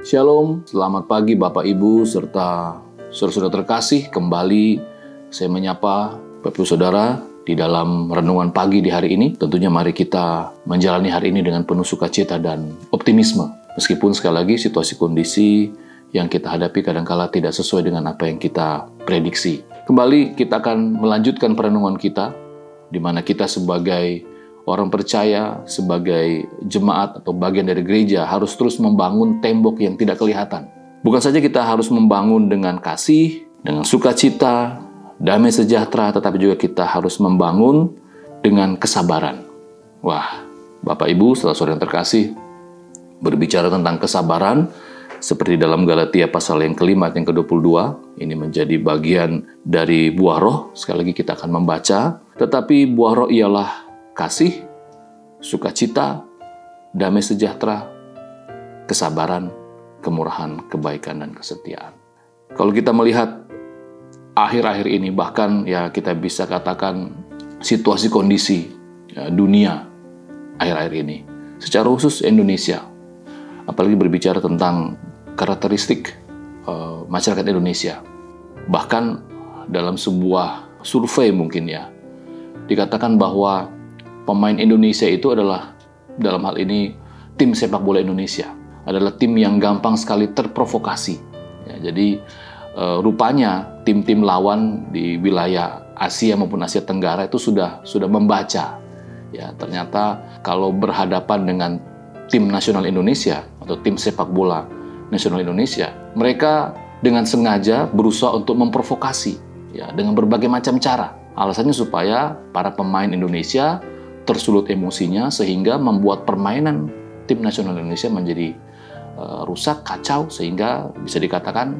Shalom, selamat pagi Bapak Ibu serta saudara-saudara terkasih. Kembali saya menyapa Bapak Ibu Saudara di dalam renungan pagi di hari ini. Tentunya mari kita menjalani hari ini dengan penuh sukacita dan optimisme. Meskipun sekali lagi situasi kondisi yang kita hadapi kadangkala tidak sesuai dengan apa yang kita prediksi. Kembali kita akan melanjutkan perenungan kita, di mana kita sebagai orang percaya, sebagai jemaat atau bagian dari gereja harus terus membangun tembok yang tidak kelihatan. Bukan saja kita harus membangun dengan kasih, dengan sukacita, damai sejahtera, tetapi juga kita harus membangun dengan kesabaran. Wah, Bapak Ibu, saudara-saudara yang terkasih, berbicara tentang kesabaran, seperti dalam Galatia pasal yang kelima, yang ke-22, ini menjadi bagian dari buah roh. Sekali lagi kita akan membaca, tetapi buah roh ialah kasih, sukacita, damai sejahtera, kesabaran, kemurahan, kebaikan, dan kesetiaan. Kalau kita melihat akhir-akhir ini, bahkan ya kita bisa katakan situasi kondisi dunia akhir-akhir ini, secara khusus Indonesia, apalagi berbicara tentang karakteristik masyarakat Indonesia. Bahkan dalam sebuah survei mungkin ya, dikatakan bahwa pemain Indonesia itu adalah, dalam hal ini, tim sepak bola Indonesia adalah tim yang gampang sekali terprovokasi. Ya, jadi rupanya tim-tim lawan di wilayah Asia maupun Asia Tenggara itu sudah membaca. Ya, ternyata kalau berhadapan dengan tim nasional Indonesia atau tim sepak bola nasional Indonesia, mereka dengan sengaja berusaha untuk memprovokasi, ya, dengan berbagai macam cara. Alasannya supaya para pemain Indonesia tersulut emosinya sehingga membuat permainan tim nasional Indonesia menjadi rusak, kacau, sehingga bisa dikatakan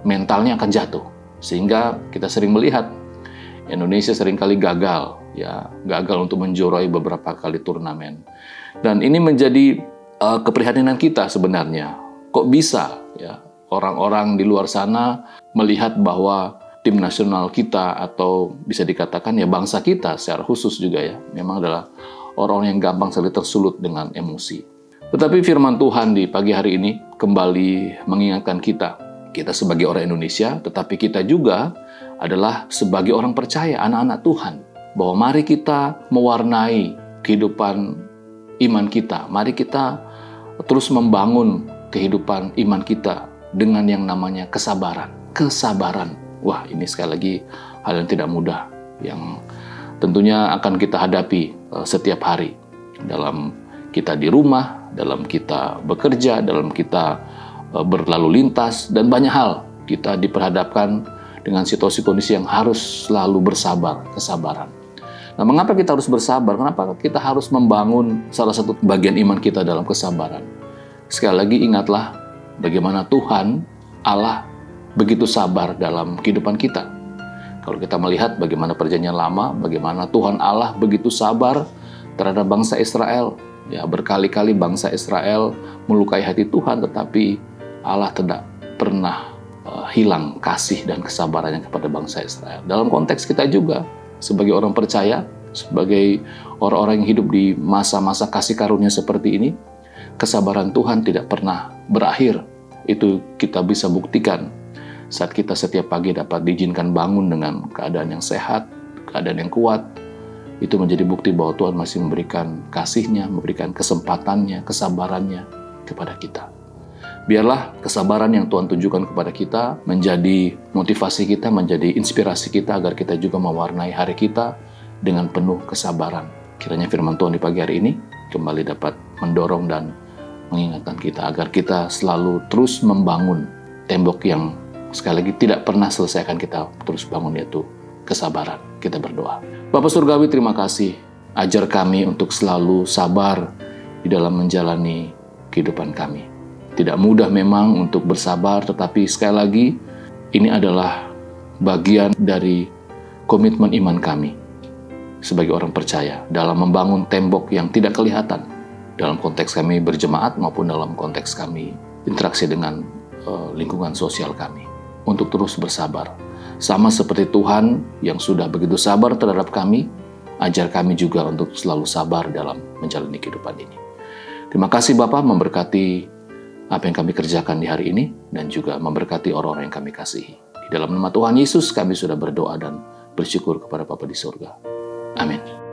mentalnya akan jatuh. Sehingga kita sering melihat Indonesia seringkali gagal untuk menjuarai beberapa kali turnamen. Dan ini menjadi keprihatinan kita sebenarnya. Kok bisa ya orang-orang di luar sana melihat bahwa tim nasional kita, atau bisa dikatakan ya bangsa kita secara khusus juga ya, memang adalah orang-orang yang gampang sekali tersulut dengan emosi. Tetapi firman Tuhan di pagi hari ini kembali mengingatkan kita sebagai orang Indonesia, tetapi kita juga adalah sebagai orang percaya, anak-anak Tuhan, bahwa mari kita mewarnai kehidupan iman kita. Mari kita terus membangun kehidupan iman kita dengan yang namanya kesabaran. Kesabaran. Wah, ini sekali lagi hal yang tidak mudah, yang tentunya akan kita hadapi setiap hari. Dalam kita di rumah, dalam kita bekerja, dalam kita berlalu lintas, dan banyak hal kita diperhadapkan dengan situasi kondisi yang harus selalu bersabar, kesabaran. Nah, mengapa kita harus bersabar? Kenapa kita harus membangun salah satu bagian iman kita dalam kesabaran? Sekali lagi ingatlah bagaimana Tuhan Allah begitu sabar dalam kehidupan kita. Kalau kita melihat bagaimana perjanjian lama, bagaimana Tuhan Allah begitu sabar terhadap bangsa Israel. Ya, berkali-kali bangsa Israel melukai hati Tuhan, tetapi Allah tidak pernah hilang kasih dan kesabarannya kepada bangsa Israel. Dalam konteks kita juga, sebagai orang percaya, sebagai orang-orang yang hidup di masa-masa kasih karunia seperti ini, kesabaran Tuhan tidak pernah berakhir. Itu kita bisa buktikan saat kita setiap pagi dapat diizinkan bangun dengan keadaan yang sehat, keadaan yang kuat. Itu menjadi bukti bahwa Tuhan masih memberikan kasih-Nya, memberikan kesempatannya, kesabarannya kepada kita. Biarlah kesabaran yang Tuhan tunjukkan kepada kita menjadi motivasi kita, menjadi inspirasi kita, agar kita juga mewarnai hari kita dengan penuh kesabaran. Kiranya firman Tuhan di pagi hari ini kembali dapat mendorong dan mengingatkan kita agar kita selalu terus membangun tembok yang sekali lagi tidak pernah selesaikan kita terus bangun, yaitu kesabaran. Kita berdoa. Bapa Surgawi, terima kasih. Ajar kami untuk selalu sabar di dalam menjalani kehidupan kami. Tidak mudah memang untuk bersabar, tetapi sekali lagi ini adalah bagian dari komitmen iman kami sebagai orang percaya dalam membangun tembok yang tidak kelihatan dalam konteks kami berjemaat maupun dalam konteks kami interaksi dengan lingkungan sosial kami. Untuk terus bersabar. Sama seperti Tuhan yang sudah begitu sabar terhadap kami, ajar kami juga untuk selalu sabar dalam menjalani kehidupan ini. Terima kasih Bapak memberkati apa yang kami kerjakan di hari ini, dan juga memberkati orang-orang yang kami kasihi. Di dalam nama Tuhan Yesus kami sudah berdoa dan bersyukur kepada Bapa di surga. Amin.